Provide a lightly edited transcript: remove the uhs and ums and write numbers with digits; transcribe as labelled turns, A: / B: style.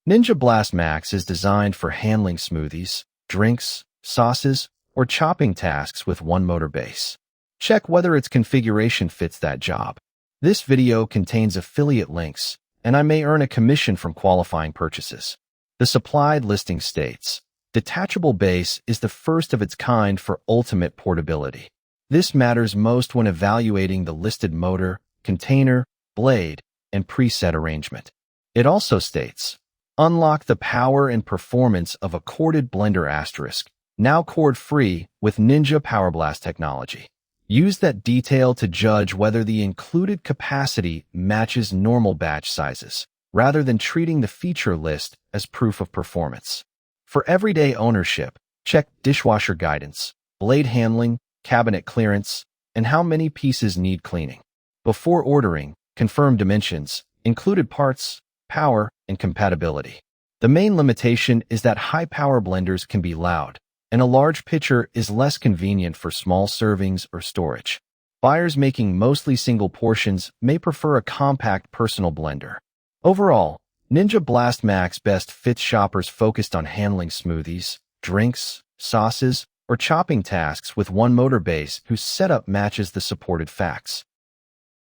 A: Ninja Blast Max is designed for handling smoothies, drinks, sauces, or chopping tasks with one motor base. Check whether its configuration fits that job. This video contains affiliate links, and I may earn a commission from qualifying purchases. The supplied listing states, Detachable base is the first of its kind for ultimate portability. This matters most when evaluating the listed motor, container, blade, and preset arrangement. It also states, unlock the power and performance of a corded blender asterisk, now cord-free with Ninja Powerblast Technology. Use that detail to judge whether the included capacity matches normal batch sizes, rather than treating the feature list as proof of performance. For everyday ownership, check dishwasher guidance, blade handling, cabinet clearance, and how many pieces need cleaning. Before ordering, confirm dimensions, included parts, power, and compatibility. The main limitation is that high-power blenders can be loud, and a large pitcher is less convenient for small servings or storage. Buyers making mostly single portions may prefer a compact personal blender. Overall, Ninja Blast Max best fits shoppers focused on handling smoothies, drinks, sauces, or chopping tasks with one motor base whose setup matches the supported facts.